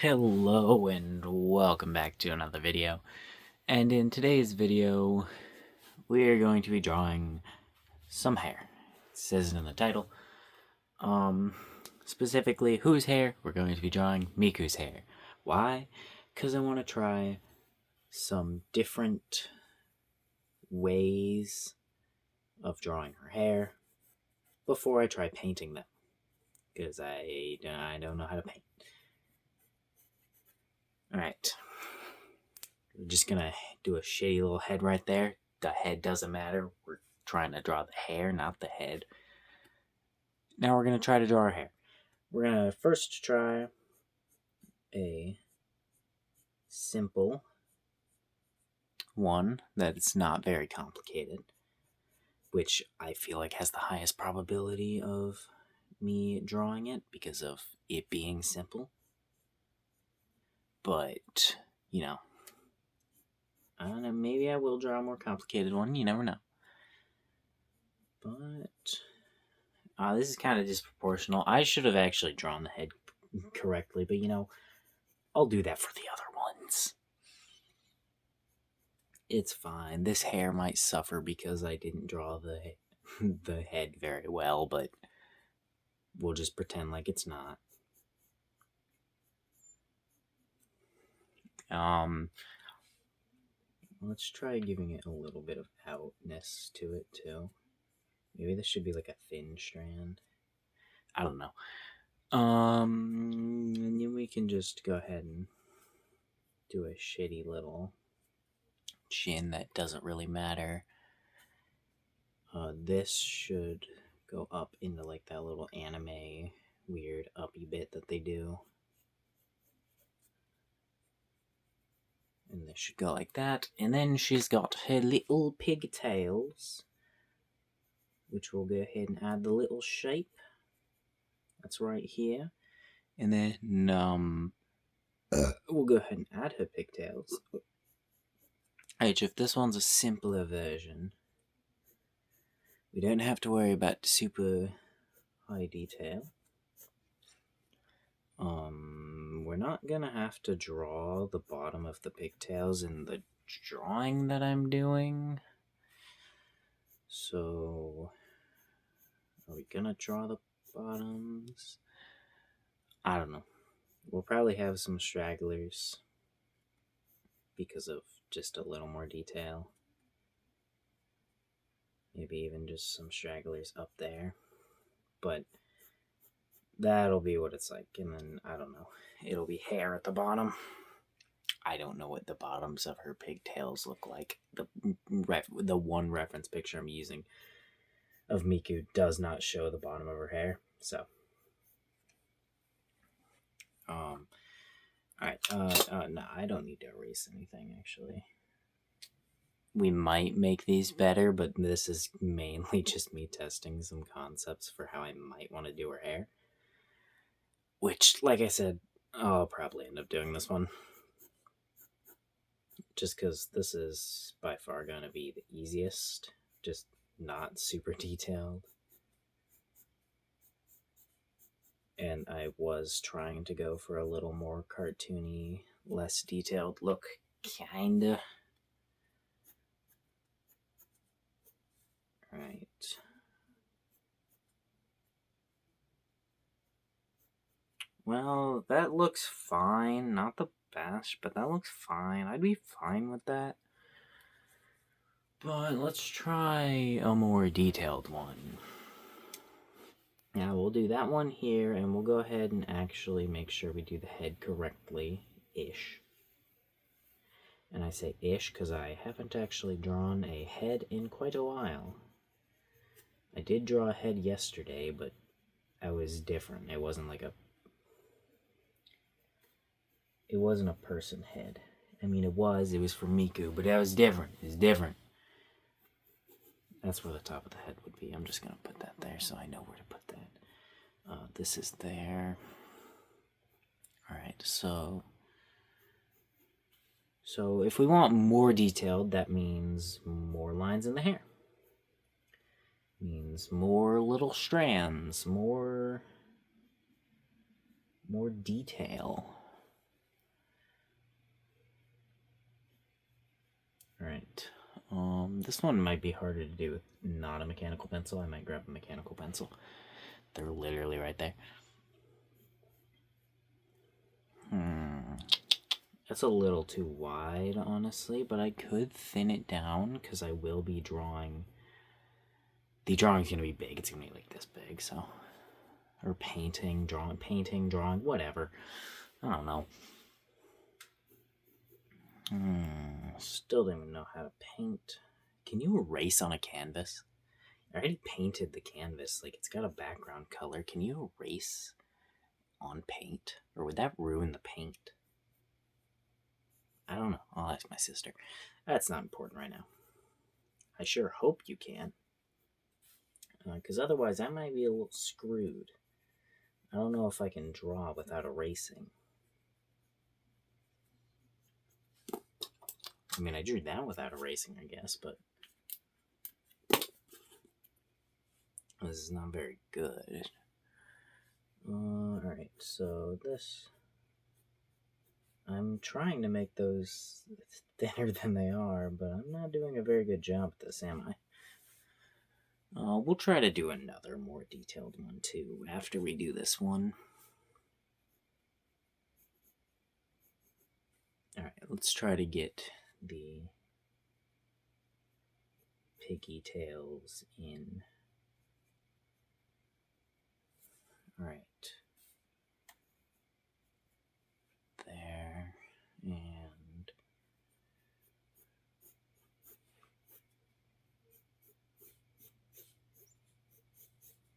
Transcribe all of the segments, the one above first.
Hello and welcome back to another video. And in today's video, we are going to be drawing some hair. It says it in the title. Specifically, whose hair? We're going to be drawing Miku's hair. Why? Because I want to try some different ways of drawing her hair before I try painting them. Because I don't know how to paint. Alright. We're just gonna do a shitty little head right there. The head doesn't matter. We're trying to draw the hair, not the head. Now we're gonna try to draw our hair. We're gonna first try a simple one that's not very complicated, which I feel like has the highest probability of me drawing it because of it being simple. But, you know, I don't know, maybe I will draw a more complicated one. You never know. But this is kind of disproportional. I should have actually drawn the head correctly, but you know, I'll do that for the other ones. It's fine. This hair might suffer because I didn't draw the head very well, but we'll just pretend like it's not. Let's try giving it a little bit of outness to it too. Maybe this should be like a thin strand. I don't know. And then we can just go ahead and do a shitty little chin that doesn't really matter. This should go up into like that little anime weird uppy bit that they do. And this should go like that. And then she's got her little pigtails, which we'll go ahead and add the little shape. That's right here. And then we'll go ahead and add her pigtails. Alright, if this one's a simpler version, we don't have to worry about super high detail. We're not gonna have to draw the bottom of the pigtails in the drawing that I'm doing. So, are we gonna draw the bottoms? I don't know. We'll probably have some stragglers because of just a little more detail. Maybe even just some stragglers up there. But that'll be what it's like. And then, I don't know, it'll be hair at the bottom. I don't know what the bottoms of her pigtails look like. The one reference picture I'm using of Miku does not show the bottom of her hair. So, alright, no, I don't need to erase anything, actually. We might make these better, but this is mainly just me testing some concepts for how I might want to do her hair. Which, like I said, I'll probably end up doing this one. Just because this is by far going to be the easiest. Just not super detailed. And I was trying to go for a little more cartoony, less detailed look, kinda. Right. Well, that looks fine. Not the best, but that looks fine. I'd be fine with that. But let's try a more detailed one. Now we'll do that one here, and we'll go ahead and actually make sure we do the head correctly-ish. And I say ish because I haven't actually drawn a head in quite a while. I did draw a head yesterday, but I was different. It wasn't like it wasn't a person head. I mean, it was for Miku, but that was different. It was different. That's where the top of the head would be. I'm just going to put that there so I know where to put that. This is there. Alright, so if we want more detailed, that means more lines in the hair. Means more little strands, more detail. Alright. This one might be harder to do with not a mechanical pencil. I might grab a mechanical pencil. They're literally right there. That's a little too wide, honestly, but I could thin it down because I will be drawing. The drawing's going to be big. It's going to be like this big, so. Or painting, drawing, whatever. I don't know. Still don't even know how to paint. Can you erase on a canvas? I already painted the canvas. Like, it's got a background color. Can you erase on paint? Or would that ruin the paint? I don't know. I'll ask my sister. That's not important right now. I sure hope you can. Because otherwise I might be a little screwed. I don't know if I can draw without erasing. I mean, I drew that without erasing, I guess, but this is not very good. Alright, so this... I'm trying to make those thinner than they are, but I'm not doing a very good job at this, am I? We'll try to do another more detailed one, too, after we do this one. Alright, let's try to get the piggy tails in. Alright. There. And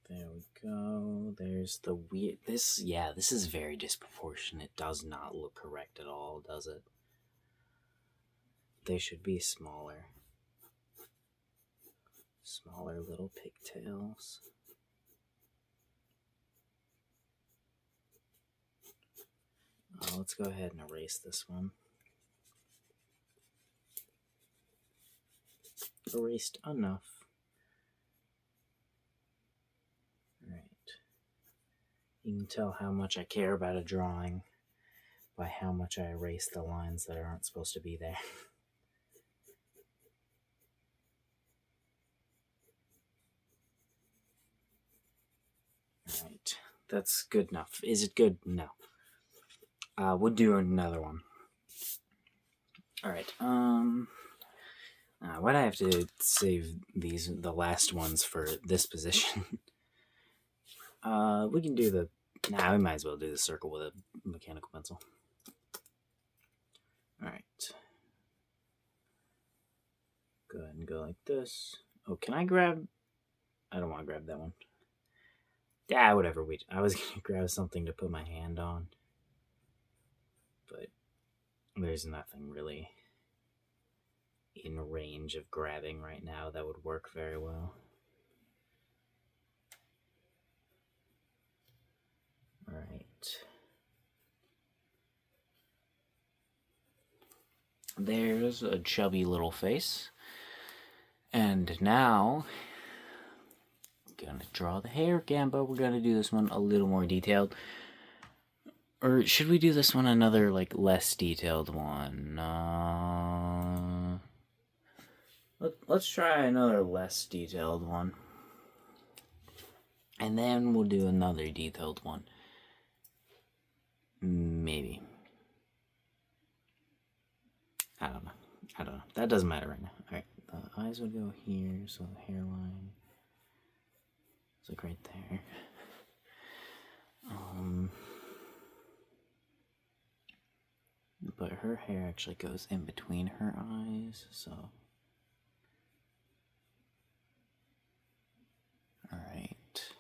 there we go. There's the weird... This is very disproportionate. It does not look correct at all, does it? They should be smaller. Smaller little pigtails. Let's go ahead and erase this one. Erased enough. Alright. You can tell how much I care about a drawing by how much I erase the lines that aren't supposed to be there. Alright. That's good enough. Is it good? No. We'll do another one. Alright, why'd I have to save the last ones for this position? We can do we might as well do the circle with a mechanical pencil. Alright. Go ahead and go like this. Oh, can I grab... I don't want to grab that one. Yeah, whatever. I was going to grab something to put my hand on. But there's nothing really in range of grabbing right now that would work very well. Alright. There's a chubby little face. And now, I'm gonna draw the hair again, but we're gonna do this one a little more detailed. Or should we do this one another, like, less detailed one? Let's try another less detailed one. And then we'll do another detailed one. Maybe. I don't know. That doesn't matter right now. Alright, the eyes would go here, so the hairline is like right there. But her hair actually goes in between her eyes, so... Alright.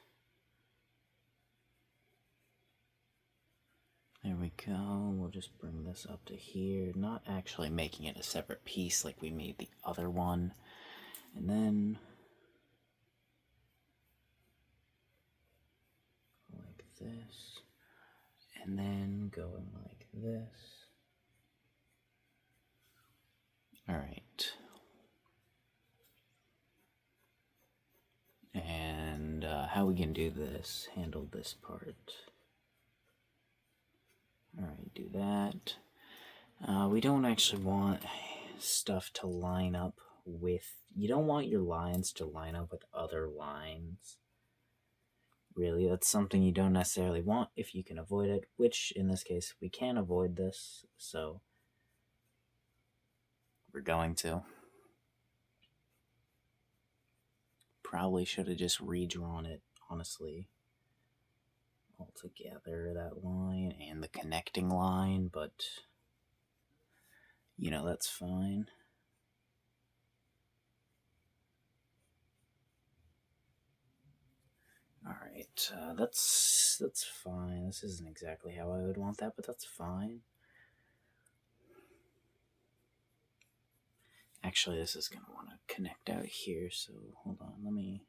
There we go. We'll just bring this up to here. Not actually making it a separate piece like we made the other one. And then... like this. And then going like this. Alright. And how we can do this, handle this part. Alright, do that. We don't actually want stuff to line up with. You don't want your lines to line up with other lines. Really, that's something you don't necessarily want if you can avoid it, which in this case we can avoid this, so we're going to. Probably should have just redrawn it, honestly, altogether, that line and the connecting line, but that's fine. Alright, that's fine. This isn't exactly how I would want that, but that's fine. Actually, this is going to want to connect out here, so hold on, let me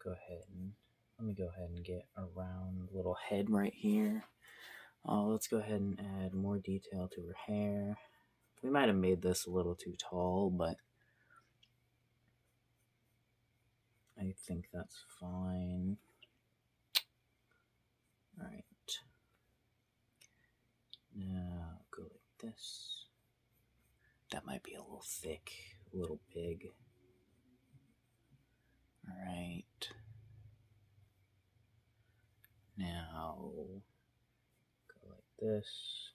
go ahead and get a round little head right here. Let's go ahead and add more detail to her hair. We might have made this a little too tall, but I think that's fine. Alright. Now go like this. That might be a little thick, a little big. Alright. Now go like this.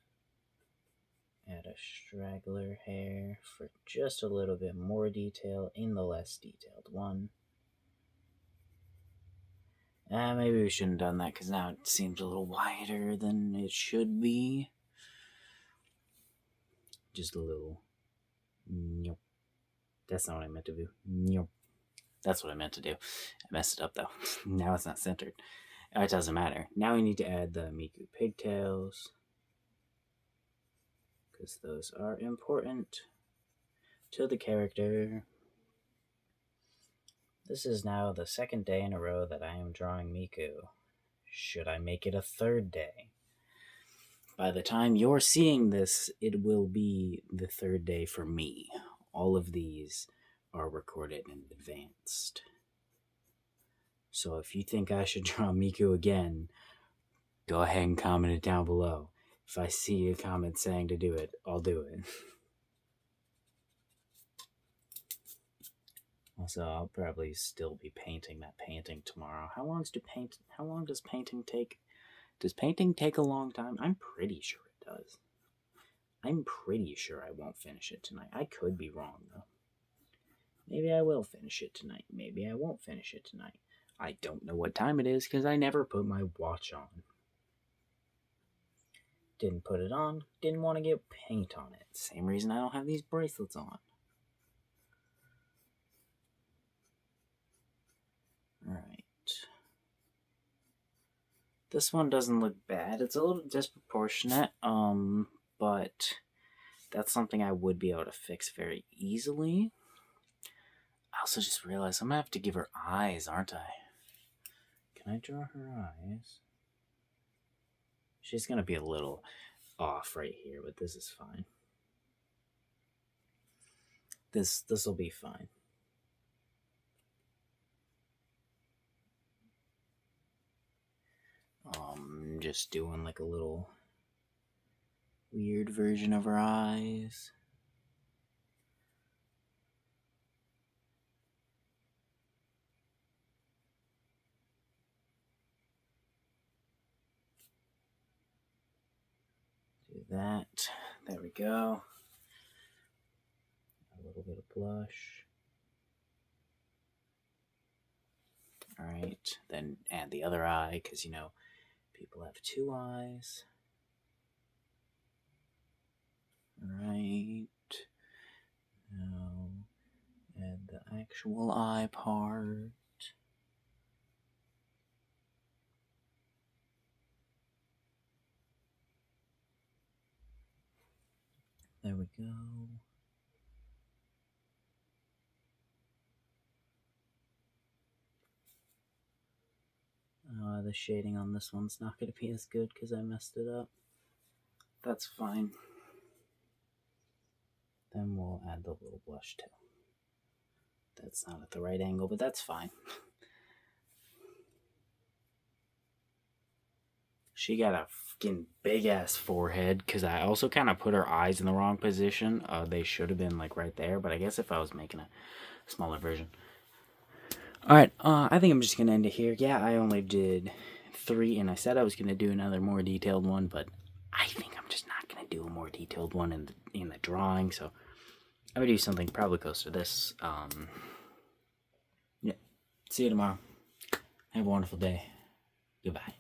Add a straggler hair for just a little bit more detail in the less detailed one. Maybe we shouldn't have done that because now it seems a little wider than it should be. Just a little. Nope. That's not what I meant to do. Nope. That's what I meant to do. I messed it up though. Now it's not centered. It doesn't matter. Now we need to add the miku pigtails, because those are important to the character. This is now the second day in a row that I am drawing Miku. Should I make it a third day? By the time you're seeing this, it will be the third day for me. All of these are recorded in advance. So if you think I should draw Miku again, go ahead and comment it down below. If I see a comment saying to do it, I'll do it. Also, I'll probably still be painting that painting tomorrow. How long does painting take? Does painting take a long time? I'm pretty sure it does. I'm pretty sure I won't finish it tonight. I could be wrong, though. Maybe I will finish it tonight. Maybe I won't finish it tonight. I don't know what time it is because I never put my watch on. Didn't put it on. Didn't want to get paint on it. Same reason I don't have these bracelets on. Alright. This one doesn't look bad. It's a little disproportionate, but that's something I would be able to fix very easily. I also just realized I'm going to have to give her eyes, aren't I? Can I draw her eyes? She's going to be a little off right here, but this is fine. This will be fine. Just doing like a little weird version of her eyes. Do that. There we go. A little bit of blush. Alright, then add the other eye, because, people have two eyes. Alright. Now, add the actual eye part. There we go. The shading on this one's not going to be as good because I messed it up. That's fine. Then we'll add the little blush too. That's not at the right angle, but that's fine. She got a freaking big ass forehead, because I also kind of put her eyes in the wrong position. They should have been like right there, but I guess if I was making a smaller version. Alright, I think I'm just gonna end it here. Yeah, I only did 3, and I said I was gonna do another more detailed one, but I think I'm just not gonna do a more detailed one in the drawing, so I'm gonna do something probably close to this. Yeah. See you tomorrow. Have a wonderful day. Goodbye.